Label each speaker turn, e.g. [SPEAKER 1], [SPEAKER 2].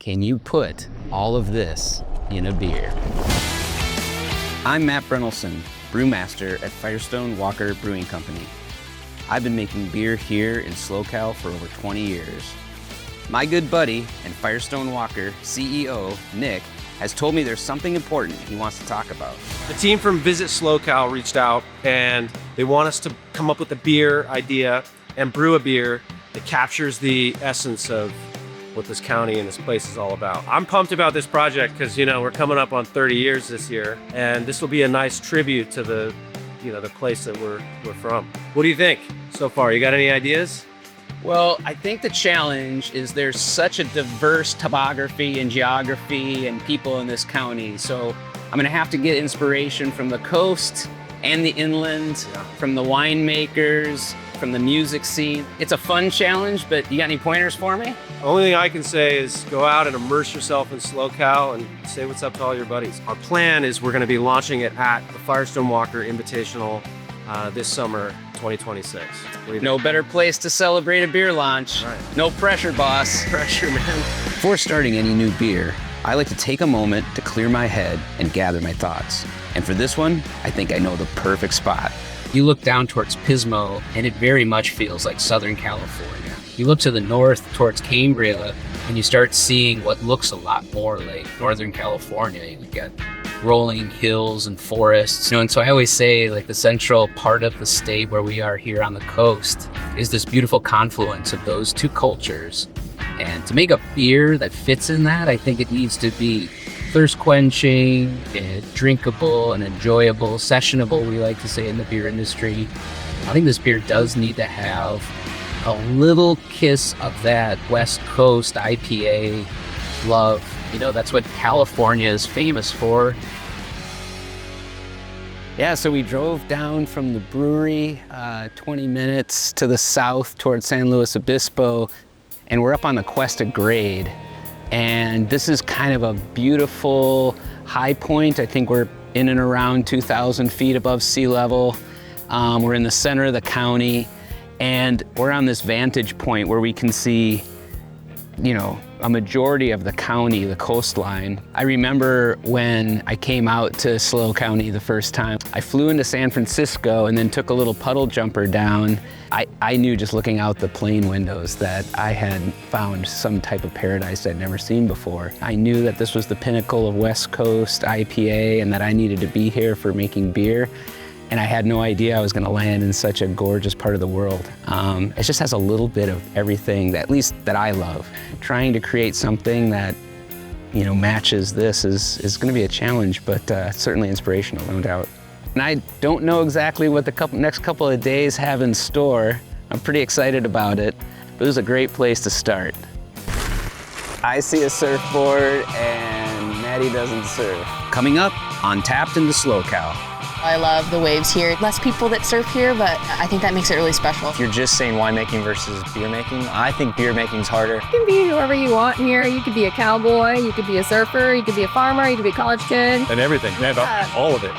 [SPEAKER 1] Can you put all of this in a beer? I'm Matt Brynildson, brewmaster at Firestone Walker Brewing Company. I've been making beer here in SLO CAL for over 20 years. My good buddy and Firestone Walker CEO, Nick, has told me there's something important he wants to talk about.
[SPEAKER 2] The team from Visit SLO CAL reached out and they want us to come up with a beer idea and brew a beer that captures the essence of what this county and this place is all about. I'm pumped about this project because, we're coming up on 30 years this year, and this will be a nice tribute to the place that we're from. What do you think so far? You got any ideas?
[SPEAKER 1] Well, I think the challenge is there's such a diverse topography and geography and people in this county. So I'm gonna have to get inspiration from the coast and the inland, from the winemakers, from the music scene. It's a fun challenge, but you got any pointers for me?
[SPEAKER 2] The only thing I can say is go out and immerse yourself in SLO CAL and say what's up to all your buddies. Our plan is we're gonna be launching it at the Firestone Walker Invitational this summer, 2026.
[SPEAKER 1] No better place to celebrate a beer launch.
[SPEAKER 2] Right.
[SPEAKER 1] No pressure, boss.
[SPEAKER 2] Pressure, man.
[SPEAKER 1] Before starting any new beer, I like to take a moment to clear my head and gather my thoughts. And for this one, I think I know the perfect spot. You look down towards Pismo, and it very much feels like Southern California. You look to the north towards Cambria, and you start seeing what looks a lot more like Northern California. You get rolling hills and forests. And so I always say, like, the central part of the state where we are here on the coast is this beautiful confluence of those two cultures. And to make a beer that fits in that, I think it needs to be thirst quenching, and drinkable and enjoyable, sessionable, we like to say in the beer industry. I think this beer does need to have a little kiss of that West Coast IPA love. That's what California is famous for. Yeah, so we drove down from the brewery 20 minutes to the south towards San Luis Obispo, and we're up on the Cuesta Grade. And this is kind of a beautiful high point. I think we're in and around 2,000 feet above sea level. We're in the center of the county, and we're on this vantage point where we can see, a majority of the county, the coastline. I remember when I came out to SLO County the first time, I flew into San Francisco and then took a little puddle jumper down. I knew just looking out the plane windows that I had found some type of paradise I'd never seen before. I knew that this was the pinnacle of West Coast IPA and that I needed to be here for making beer. And I had no idea I was gonna land in such a gorgeous part of the world. It just has a little bit of everything, that, at least that I love. Trying to create something that, matches this is gonna be a challenge, but certainly inspirational, no doubt. And I don't know exactly what the next couple of days have in store. I'm pretty excited about it, but it was a great place to start. I see a surfboard and Maddie doesn't surf. Coming up on Tapped into SLO CAL.
[SPEAKER 3] I love the waves here. Less people that surf here, but I think that makes it really special.
[SPEAKER 4] If you're just saying winemaking versus beer making, I think beer making's harder.
[SPEAKER 5] You can be whoever you want here. You could be a cowboy, you could be a surfer, you could be a farmer, you could be a college kid.
[SPEAKER 6] And everything, all of it.